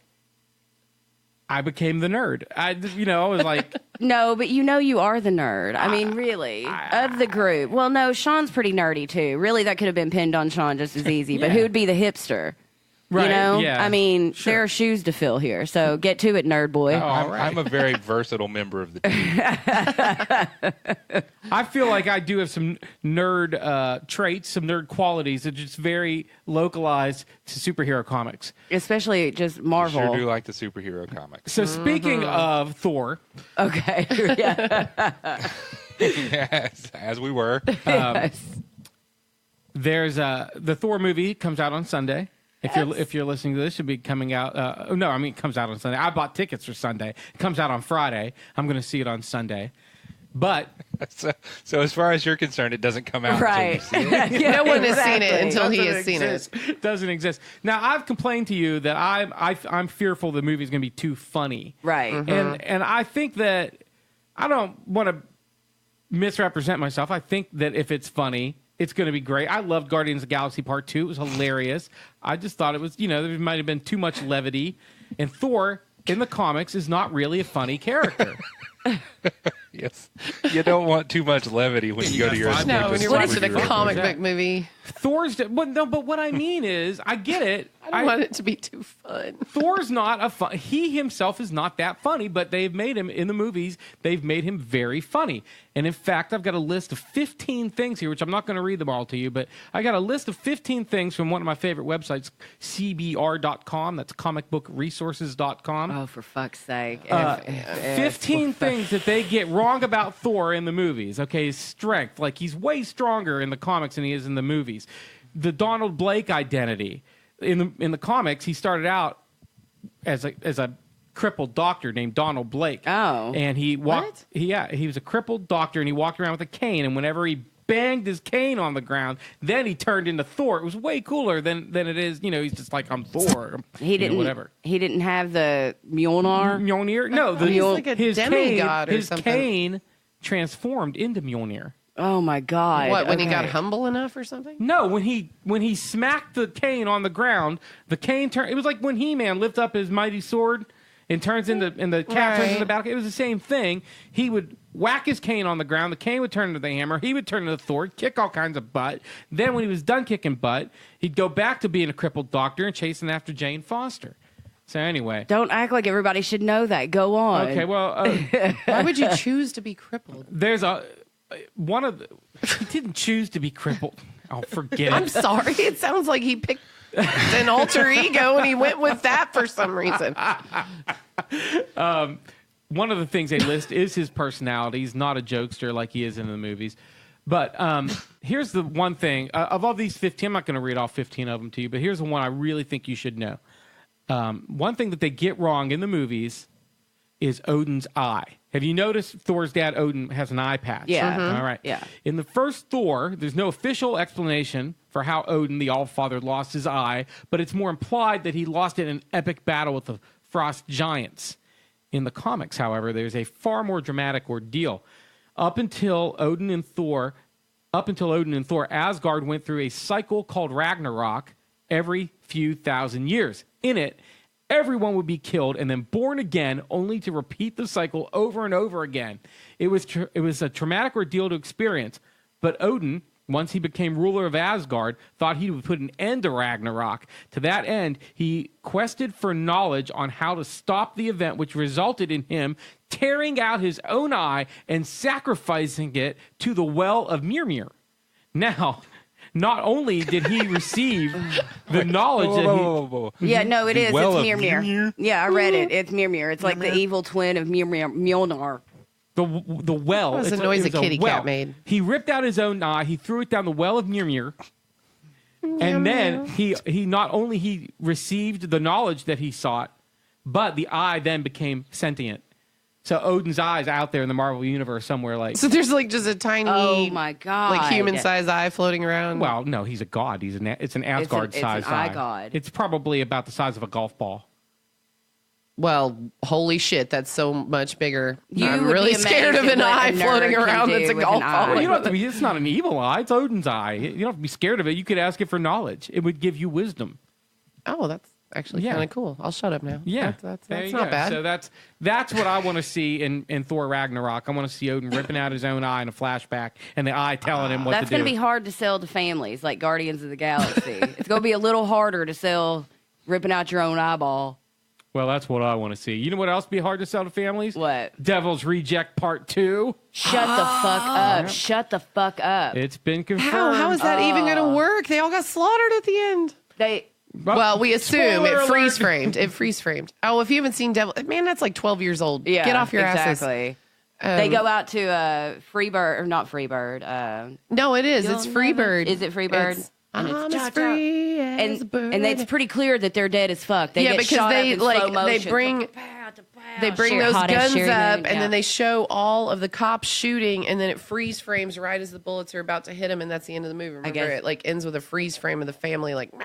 I became the nerd. I was like, No, but you are the nerd. I mean, really, of the group. Well, no, Sean's pretty nerdy too. Really, that could have been pinned on Sean just as easy. But Yeah. who would be the hipster? Right, You know? yeah, I mean, sure. there are shoes to fill here. So get to it, nerd boy. Oh, all right. I'm a very versatile member of the team. I feel like I do have some nerd traits, some nerd qualities that are just very localized to superhero comics. Especially just Marvel. Sure do like the superhero comics. So speaking of Thor, Okay. Yeah. Yes, as we were. Yes. there's the Thor movie comes out on Sunday. If you're listening to this, it should be coming out. It comes out on Sunday. I bought tickets for Sunday. It comes out on Friday. I'm going to see it on Sunday. But So as far as you're concerned, it doesn't come out Right. until you see it. Yeah, No one has seen it exactly. until he has seen it. it doesn't exist. Now I've complained to you that I'm fearful the movie's going to be too funny. Right. And I think that I don't want to misrepresent myself. I think that if it's funny, it's going to be great. I loved Guardians of the Galaxy Part 2. It was hilarious. I just thought it was, there might have been too much levity. And Thor in the comics is not really a funny character. Yes. You don't want too much levity when you go to your No, No, when you're watching a superhero comic movie. book movie, Thor's, but what I mean is, I get it. I don't want it to be too fun. Thor's not a fun. He himself is not that funny, but they've made him in the movies. They've made him very funny. And in fact, I've got a list of 15 things here, which I'm not going to read them all to you, but I got a list of 15 things from one of my favorite websites, CBR.com. That's comicbookresources.com. Oh, for fuck's sake. 15 things that they get wrong about Thor in the movies. Okay, his strength, like he's way stronger in the comics than he is in the movies. The Donald Blake identity in the comics, he started out as a crippled doctor named Donald Blake. Oh. And he walked. What? He was a crippled doctor, and he walked around with a cane. And whenever he banged his cane on the ground, then he turned into Thor. It was way cooler than it is. He's just like, I'm Thor. He didn't. Whatever. He didn't have the Mjolnir. Mjolnir? No, He's like a his demigod cane, or his something. cane transformed into Mjolnir. Oh my God. What, when he got Okay. humble enough or something? No, when he smacked the cane on the ground, the cane turned. It was like when He-Man lifts up his mighty sword and turns into, and the cat turns into battle. It was the same thing. He would whack his cane on the ground. The cane would turn into the hammer. He would turn into Thor, kick all kinds of butt. Then when he was done kicking butt, he'd go back to being a crippled doctor and chasing after Jane Foster. So anyway. Don't act like everybody should know that. Go on. Okay, well, Why would you choose to be crippled? there's one of the. He didn't choose to be crippled. Oh, forget I'm it. sorry. It sounds like he picked an alter ego and he went with that for some reason. One of the things they list is his personality. He's not a jokester like he is in the movies. But here's the one thing. Of all these 15, I'm not going to read all 15 of them to you, but here's the one I really think you should know. One thing that they get wrong in the movies is Odin's eye. Have you noticed Thor's dad, Odin, has an eye patch? Yeah. Mhm. All right. Yeah. In the first Thor, there's no official explanation for how Odin, the All-Father, lost his eye, but it's more implied that he lost it in an epic battle with the Frost Giants. In the comics, however, there's a far more dramatic ordeal. Up until Odin and Thor, Asgard went through a cycle called Ragnarok every few thousand years. In it, everyone would be killed and then born again, only to repeat the cycle over and over again. It was a traumatic ordeal to experience, but Odin, once he became ruler of Asgard, thought he would put an end to Ragnarok. To that end, he quested for knowledge on how to stop the event, which resulted in him tearing out his own eye and sacrificing it to the well of Mimir. Now, not only did he receive the knowledge that he... Yeah, no, it The is. well It's of Mjolnir. Mjolnir? Yeah, I read it. It's Mjolnir. It's like the evil twin of Mjolnir. The well. That was the it's noise it a was kitty cat well. made. He ripped out his own eye. He threw it down the well of Mimir. And then he not only he received the knowledge that he sought, but the eye then became sentient. So Odin's eye is out there in the Marvel universe somewhere. Like, So there's like just a tiny, Oh my God. like human-sized eye floating around. well, no, he's a god. It's an Asgard-sized eye god. It's probably about the size of a golf ball. Well, holy shit, that's so much bigger. You I'm would really be scared of amazed an at what eye a nerd floating can around do that's a with golf an eye. ball. Well, you don't have to be. It's not an evil eye. It's Odin's eye. You don't have to be scared of it. You could ask it for knowledge. It would give you wisdom. Oh, that's actually Yeah. kind of cool. I'll shut up now. Yeah, That's There you not go. bad. So that's what I want to see in Thor Ragnarok. I want to see Odin ripping out his own eye in a flashback, and the eye telling him what That's to do. going to be hard to sell to families like Guardians of the Galaxy. It's going to be a little harder to sell ripping out your own eyeball. Well, that's what I want to see. You know what else would be hard to sell to families? What? Devil's Reject Part 2. Shut the fuck up. Shut the fuck up. It's been confirmed. How is that even going to work? They all got slaughtered at the end. Well, we assume Spoiler it alert. freeze framed. It freeze framed. Oh, if you haven't seen Devil, man, that's like 12 years old. Yeah, Get off your asses. exactly. They go out to Freebird, or not Freebird. No, it is. It's You'll Freebird. never- Is it Freebird? It's, And it's I'm cha-cha. as free as a bird. And it's pretty clear that they're dead as fuck. They Yeah, get because shot they, up in like, slow they motion. bring- They bring Sheer those hot-ass guns Sherry up, Moon, and yeah. then they show all of the cops shooting, and then it freeze frames right as the bullets are about to hit them, and that's the end of the movie. Remember, guess- it like ends with a freeze frame of the family, like. "Nah."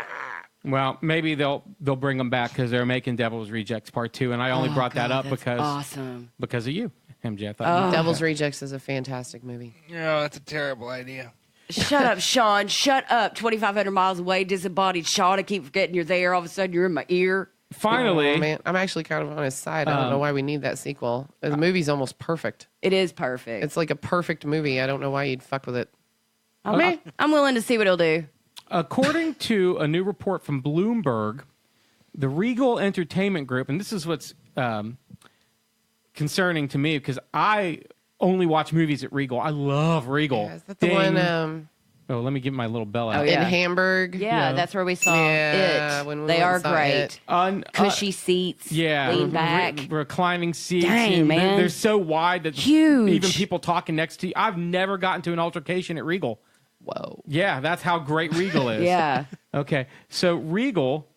Well, maybe they'll bring them back because they're making Devil's Rejects Part 2, and I only brought that up That's because awesome. because of you, MJ. I thought Devil's Rejects is a fantastic movie. No, that's a terrible idea. Shut up, Sean. Shut up. 2,500 miles away, disembodied Sean. I keep forgetting you're there. All of a sudden, you're in my ear. finally, Oh, man, I'm actually kind of on his side. I don't know why we need that sequel. The movie's almost perfect. It is perfect. It's like a perfect movie. I don't know why you'd fuck with it. I'm willing to see what he'll do. according to a new report from Bloomberg, the Regal Entertainment Group, and this is what's concerning to me because I only watch movies at Regal. I love Regal. Yeah, is that the Ding. one Oh, let me get my little bell out. Oh, in yeah. Hamburg? Yeah, that's where we saw Yeah, it. when we They went are and saw great. it. Cushy seats. Yeah, Lean back. reclining seats. Dang, and man. they're so wide that Huge. even people talking next to you. I've never gotten to an altercation at Regal. Whoa. Yeah, that's how great Regal is. Yeah. Okay, so Regal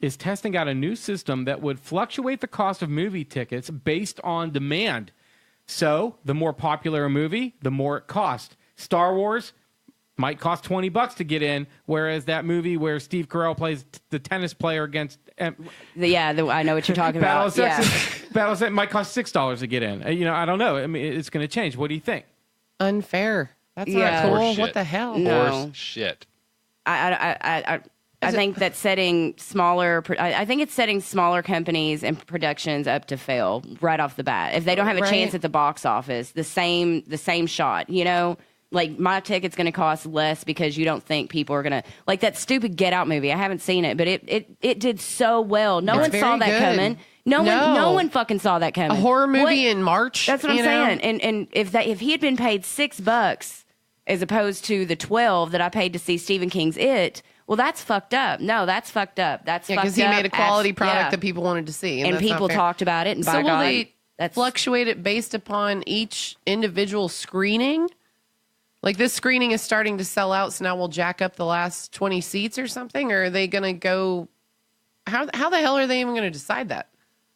is testing out a new system that would fluctuate the cost of movie tickets based on demand. So the more popular a movie, the more it costs. Star Wars might cost $20 to get in, whereas that movie where Steve Carell plays the tennis player against I know what you're talking Battle about. of Sexes, Battle of Sexes might cost $6 to get in. I don't know. I mean, it's going to change. What do you think? Unfair. That's Yeah. not cool. Horse What shit. the hell? No. Horse shit. I think that setting smaller. I think it's setting smaller companies and productions up to fail right off the bat. If they don't have a Right. chance at the box office, the same shot. Like my ticket's going to cost less because you don't think people are going to like that stupid Get Out movie. I haven't seen it, but it did so well. No It's one saw very that good. coming. No one fucking saw that coming. A horror movie What- in March. That's what I'm you know? saying. And if he had been paid $6 as opposed to the 12 that I paid to see Stephen King's It, well, that's fucked up. No, that's fucked up. That's Yeah, fucked because he up. made a quality product Yeah. that people wanted to see. and that's not people fair. talked about it. And So by will God, they that's fluctuate it based upon each individual screening? Like this screening is starting to sell out, so now we'll jack up the last 20 seats or something? Or are they going to go... How the hell are they even going to decide that?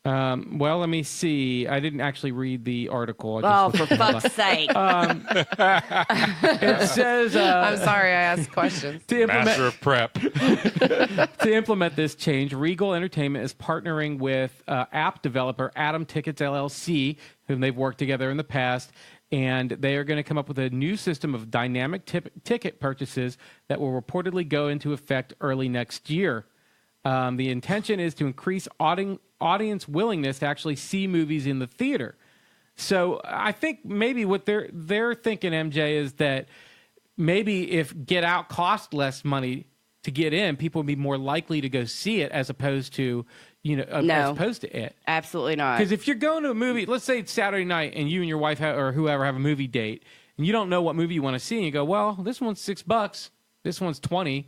Well, let me see. I didn't actually read the article. Oh, for fuck's sake! It says I'm sorry I asked questions. to Master implement of prep. to implement this change, Regal Entertainment is partnering with app developer Atom Tickets LLC, whom they've worked together in the past, and they are going to come up with a new system of dynamic ticket purchases that will reportedly go into effect early next year. The intention is to increase audience willingness to actually see movies in the theater. So I think maybe what they're thinking, MJ, is that maybe if Get Out cost less money to get in, people would be more likely to go see it as opposed to as opposed to it. Absolutely not. Because if you're going to a movie, let's say it's Saturday night, and you and your wife or whoever have a movie date, and you don't know what movie you want to see, and you go, well, this one's $6, this one's $20.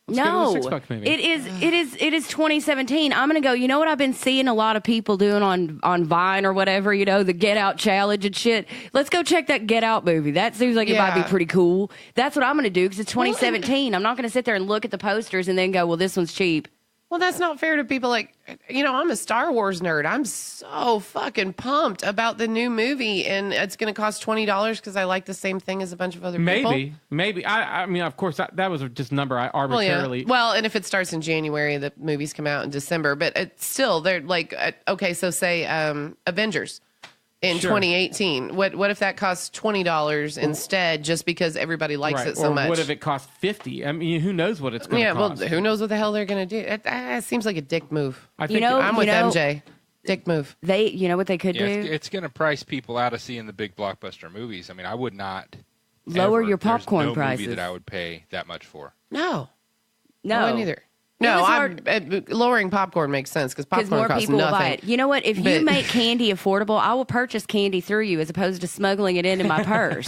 Let's No, go to the $6 movie. it is 2017. I'm gonna go. You know what I've been seeing a lot of people doing on Vine or whatever. The Get Out challenge and shit. Let's go check that Get Out movie. That seems like it might be Yeah. pretty cool. That's what I'm gonna do because it's 2017. I'm not gonna sit there and look at the posters and then go, well, this one's cheap. Well, that's not fair to people like, I'm a Star Wars nerd. I'm so fucking pumped about the new movie, and it's going to cost $20 because I like the same thing as a bunch of other people. Maybe. I mean, of course, that was just a number I arbitrarily. Well, and if it starts in January, the movies come out in December, but it's still, they're like, okay, so say Avengers in Sure. 2018. What if that costs $20 instead just because everybody likes right. it so or much? what if it costs $50? I mean, who knows what it's going to Yeah, well, cost? who knows what the hell they're going to do? It seems like a dick move. I think I'm with MJ. Dick move. You know what they could Yeah, do? it's going to price people out of seeing the big blockbuster movies. I mean, I would not Lower ever- your there's popcorn no prices. movie that I would pay that much for. No. No, I wouldn't either. No, was hard- lowering popcorn makes sense because because popcorn more costs people will buy nothing. it. You know what? If But- you make candy affordable, I will purchase candy through you as opposed to smuggling it into my purse.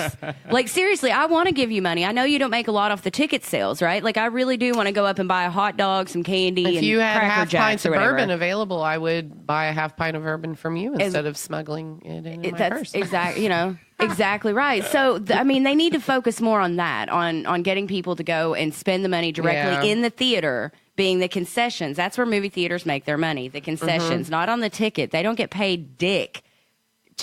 Like, seriously, I want to give you money. I know you don't make a lot off the ticket sales, right? Like, I really do want to go up and buy a hot dog, some candy, If and you had Cracker half Jacks pints or of whatever. bourbon available, I would buy a half pint of bourbon from you instead of smuggling it in my That's purse. exactly, exactly right. So, I mean, they need to focus more on that, on getting people to go and spend the money directly Yeah. in the theater, being the concessions. That's where movie theaters make their money, the concessions, not on the ticket. They don't get paid dick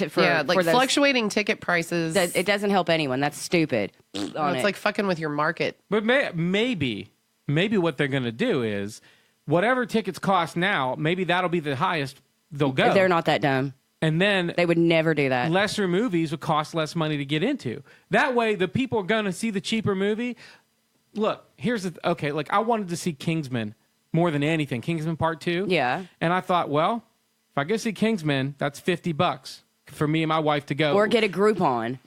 for like for those- fluctuating ticket prices. It doesn't help anyone. That's stupid. It's like fucking with your market. But maybe what they're going to do is whatever tickets cost now, maybe that'll be the highest they'll go. They're not that dumb. And then They would never do that. lesser movies would cost less money to get into. That way, the people are going to see the cheaper movie. Look, here's like I wanted to see Kingsman more than anything. Kingsman Part 2. Yeah. And I thought, well, if I go see Kingsman, that's $50 for me and my wife to go. Or get a Groupon.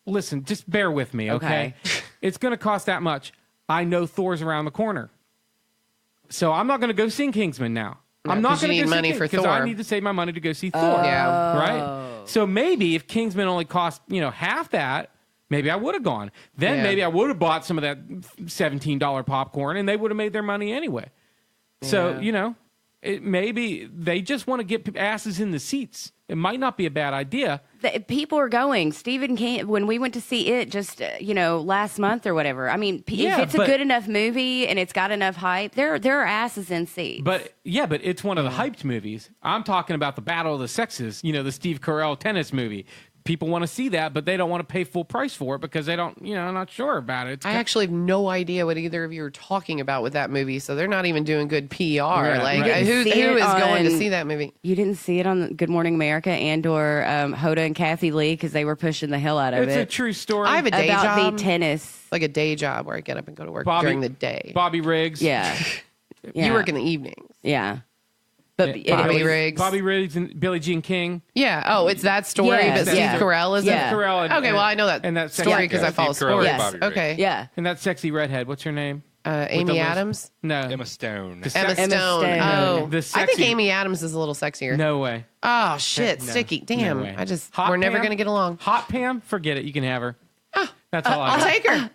Listen, just bear with me, okay? It's going to cost that much. I know Thor's around the corner. So I'm not going to go see Kingsman now. I'm not 'cause you going to need go money see for because I Thor. need to save my money to go see Thor. Yeah. Right? So maybe if Kingsman only cost, half that, maybe I would have gone. Then Yeah. maybe I would have bought some of that $17 popcorn and they would have made their money anyway. So, maybe they just want to get asses in the seats. It might not be a bad idea. People are going. Stephen King, when we went to see it just, last month or whatever. I mean, Yeah, if it's a but- good enough movie and it's got enough hype, there are asses in seats. But it's one of the hyped movies. I'm talking about the Battle of the Sexes, the Steve Carell tennis movie. People want to see that, but they don't want to pay full price for it because they don't, not sure about it. It's I actually have no idea what either of you are talking about with that movie, so they're not even doing good PR. Like, right. who See it is going to on- see that movie? You didn't see it on Good Morning America and/or Hoda and Kathy Lee because they were pushing the hell out of it's a it true story. I have a day about job, the tennis. like a day job where I get up and go to work Bobby- during the day. Bobby Riggs. Yeah, yeah. You work in the evenings. Yeah, but Bobby Riggs. Bobby Riggs and Billie Jean King. Yeah. Oh, it's that story, Yes, but Steve yeah. Carell is Yeah. it? Carell and- Okay, well, I know that and that story because I Steve follow Carell sports. and Bobby Riggs. Okay. yeah. And that sexy redhead. What's her name? Amy With the list- Adams? No. Emma Stone. The Emma sex- Stone. Stone. Oh. The I think sexy- Amy Adams is a little sexier. No way. Oh, shit. No. Sticky. No Damn. way. We're never Pam? going to get along. Hot Pam? Forget it. You can have her. That's all I I'll got. take her.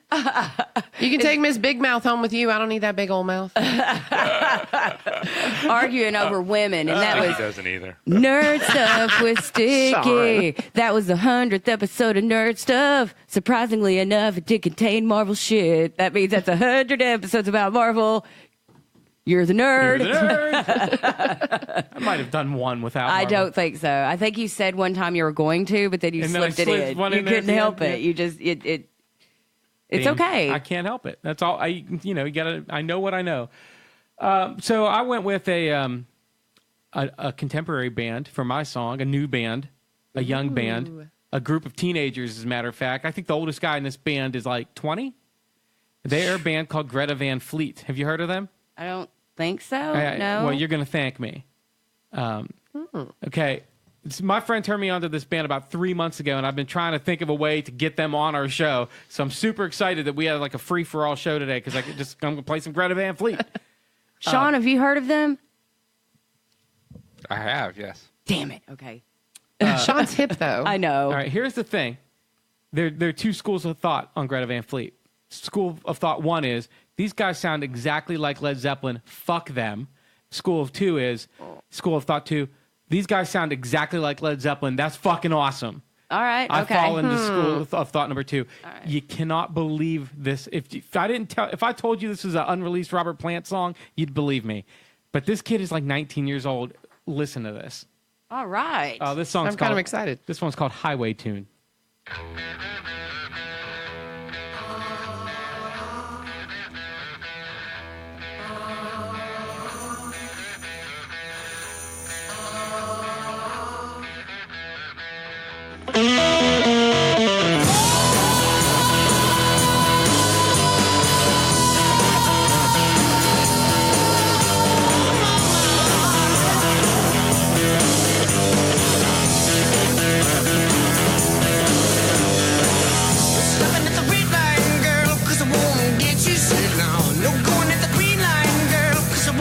You can take Miss Big Mouth home with you. I don't need that big old mouth. Arguing over women, and that He was doesn't either. Nerd Stuff with Sticky. Sorry. That was the 100th episode of Nerd Stuff. Surprisingly enough, it did contain Marvel shit. That means that's 100 episodes about Marvel. You're the nerd. You're the nerd. I might have done one without I Marvel. don't think so. I think you said one time you were going to, but then you And then I slipped it slipped in. one You in there at couldn't the help end, it. yeah. You just it's Damn, okay. I can't help it. That's all. You gotta. I know what I know. So I went with a contemporary band for my song, a new band, a young band, a group of teenagers. As a matter of fact, I think the oldest guy in this band is like 20. They're a band called Greta Van Fleet. Have you heard of them? I don't think so. I- No. Well, you're going to thank me. Okay. My friend turned me onto this band about 3 months ago, and I've been trying to think of a way to get them on our show. So I'm super excited that we had like a free for all show today because I'm going to play some Greta Van Fleet. Sean, have you heard of them? I have, yes. Damn it. Okay. Sean's hip, though. I know. All right, here's the thing. There are two schools of thought on Greta Van Fleet. School of thought one is these guys sound exactly like Led Zeppelin. Fuck them. School of thought two. These guys sound exactly like Led Zeppelin. That's fucking awesome. All right. I Okay. fall into school of thought number two. right. You cannot believe this. If I told you this was an unreleased Robert Plant song, you'd believe me. But this kid is like 19 years old. Listen to this. All right. Oh, this song's I'm kind of called- excited. This one's called Highway Tune. Stopping at the red line, girl, 'cause I wanna get you. Said no, no going at the green line, girl, 'cause I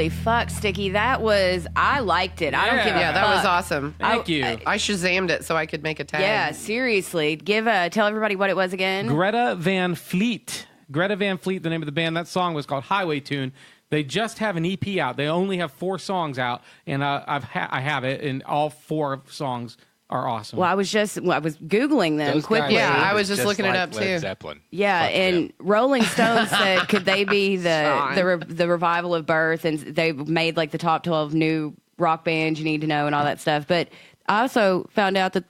Holy fuck, Sticky. I liked it. I don't give a Yeah, fuck. that was awesome. Thank you. I Shazammed it so I could make a tag. Yeah, seriously. Tell everybody what it was again. Greta Van Fleet. Greta Van Fleet, the name of the band. That song was called Highway Tune. They just have an EP out. They only have 4 songs out, and I have it, and all 4 songs are awesome. Well, I was Googling them Those quickly. guys Yeah, I are was just looking it like up, Led too. Zeppelin. Yeah, Fuck and them. Rolling Stone said, could they be Sean. the revival of Birth? And they made like the top 12 new rock bands you need to know and all that stuff. But I also found out that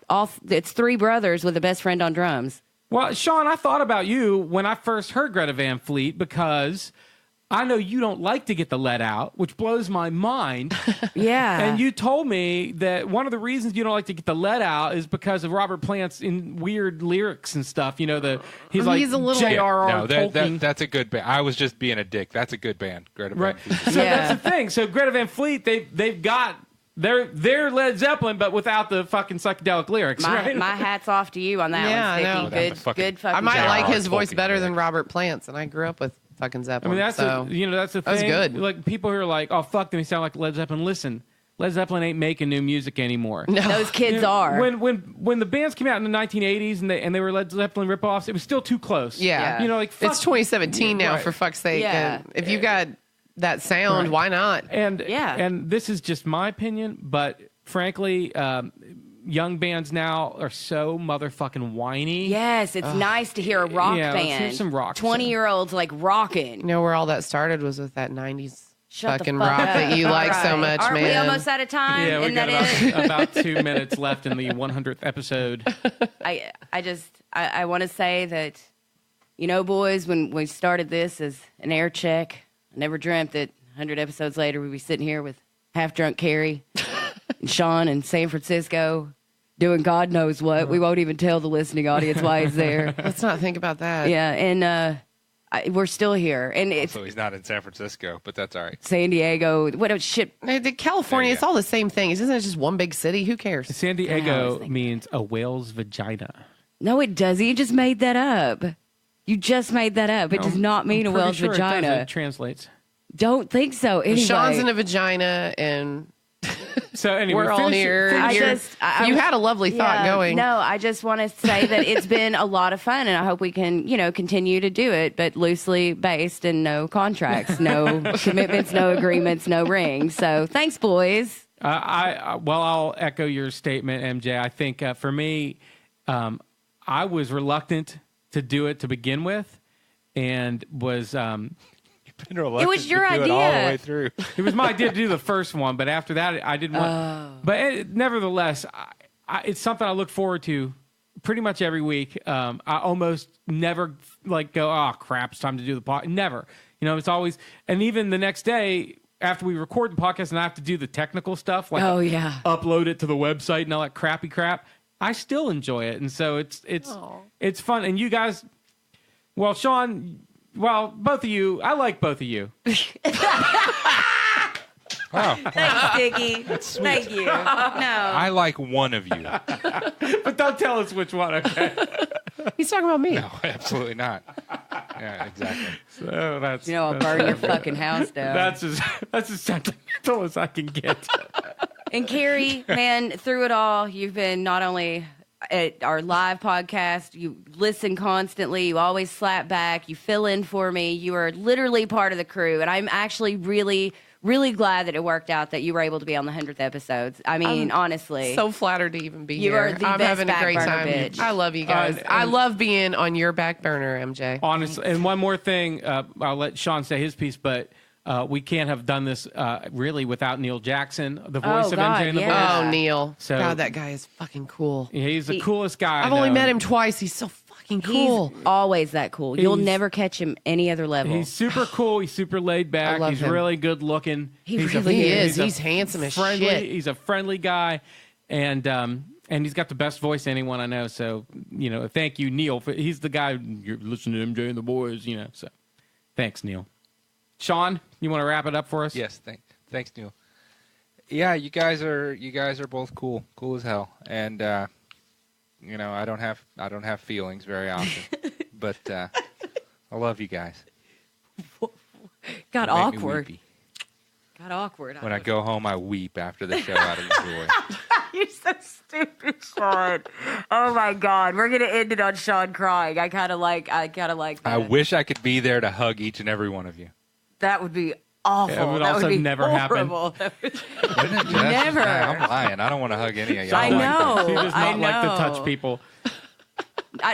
it's 3 brothers with a best friend on drums. Well, Sean, I thought about you when I first heard Greta Van Fleet because I know you don't like to get the let out, which blows my mind. Yeah. And you told me that one of the reasons you don't like to get the let out is because of Robert Plant's in weird lyrics and stuff. You know, he's like He's a little- J.R.R. No, Tolkien. that's a good band. I was just being a dick. That's a good band. Greta Van Right. Fleet. So Yeah. that's the thing. So Greta Van Fleet, they've got they're Led Zeppelin, but without the fucking psychedelic lyrics. right? my hat's off to you on that Yeah, I one, know. Sticky. Without the Good, fucking- good fucking I might job. like J.R.R. his voice Tolkien better than lyrics. Robert Plant's, and I grew up with fucking I Zeppelin. mean, that's so. that's the That was thing. good. Like people who are like, "Oh fuck them," he sound like Led Zeppelin. Listen, Led Zeppelin ain't making new music anymore. Those kids are. When the bands came out in the 1980s and they were Led Zeppelin ripoffs, it was still too close. Yeah. You know, like fuck, It's 2017 now, Right. for fuck's sake. Yeah. And if you got that sound, why not? And Yeah. and this is just my opinion, but frankly, young bands now are so motherfucking whiny. Yes, it's nice to hear a rock Yeah, let's hear band. some rock. 20-year-olds like rocking. You know where all that started was with that 90s Shut the fucking fuck rock up. that you like so All right. much, Aren't man. we almost out of time? Yeah, we Isn't got that it? about 2 minutes left in the 100th episode. I want to say that, you know, boys, when we started this as an air check, I never dreamt that 100 episodes later we'd be sitting here with half-drunk Carrie and Sean in San Francisco doing God knows what. We won't even tell the listening audience why he's there. Let's not think about that. Yeah, and we're still here. And it's So he's not in San Francisco, but that's all right. San Diego. What a shit. California, There you it's go. all the same thing. Isn't it just one big city? Who cares? San I Diego was thinking means a whale's vagina. No, it doesn't. You just made that up. You just made that up. It does not mean I'm a pretty whale's sure it does. vagina. It translates. Don't think so. Anyway. Sean's in a vagina, and So anyway, we're all finish- here. finish- You had a lovely thought going. No, I just want to say that it's been a lot of fun, and I hope we can, continue to do it, but loosely based and no contracts, no commitments, no agreements, no rings. So thanks, boys. I'll echo your statement, MJ. I think for me, I was reluctant to do it to begin with, and was Been reluctant was your to do it all the idea. way through. it was my idea to do the first one, but after that, I didn't want. But nevertheless, it's something I look forward to pretty much every week. I almost never go, oh crap, it's time to do the podcast. Never, it's always, and even the next day after we record the podcast and I have to do the technical stuff, like Oh, yeah. upload it to the website and all that crappy crap. I still enjoy it, and so it's fun. And you guys, well, Sean. Well, both of you, I like both of you. Wow. Thanks, Diggy. Thank you. No. I like one of you. But don't tell us which one, okay? He's talking about me. No, absolutely not. Yeah, exactly. So that's I'll burn your fucking house down. that's as sentimental as I can get. And Carrie, man, through it all, you've been not only at our live podcast, you listen constantly, you always slap back, you fill in for me, you are literally part of the crew. And I'm actually really, really glad that it worked out that you were able to be on the 100th episodes. I mean, honestly. So flattered to even be You here. are the I'm best having a great back burner time. bitch. I love you guys. And- I love being on your back burner, MJ. Honestly, and one more thing, I'll let Sean say his piece, but we can't have done this really without Neil Jackson, the voice of God, MJ and the yeah. Boys. Oh, Neil. So- God, that guy is fucking cool. He's the coolest guy. I've only met him twice. He's so fucking cool. He's always that cool. You'll He's- never catch him any other level. He's super cool. He's super laid back. I love He's him. really good looking. He he's really is. a He's handsome as friendly, shit. He's a friendly guy, and he's got the best voice of anyone I know. So thank you, Neil. He's the guy you're listening to MJ and the Boys. So thanks, Neil. Sean, you want to wrap it up for us? Yes, thanks, Neil. Yeah, you guys are both cool as hell, and I don't have feelings very often, but I love you guys. Got You make me awkward. weepy. got awkward. When I go home, I weep after the show out of joy. You're so stupid, Sean. Oh my God, we're gonna end it on Sean crying. I kind of like that. I wish I could be there to hug each and every one of you. That would be awful. It would that also would be never happen. horrible. Wouldn't it, Jess? Never. I'm lying. I don't want to hug any of y'all. I like know. She does I not like to know. touch people.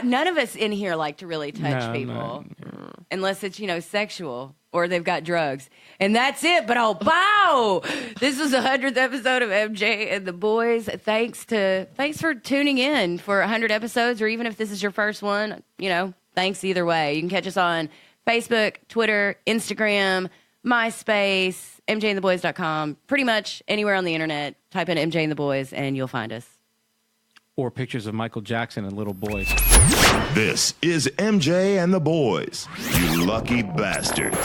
None of us in here like to really touch No, people, no. unless it's sexual or they've got drugs, and that's it. But oh, wow! This was the 100th episode of MJ and the Boys. Thanks for tuning in for 100 episodes, or even if this is your first one, thanks either way. You can catch us on Facebook, Twitter, Instagram, MySpace, MJandTheBoys.com. Pretty much anywhere on the internet. Type in MJ and the Boys, and you'll find us. Or pictures of Michael Jackson and little boys. This is MJ and the Boys. You lucky bastards.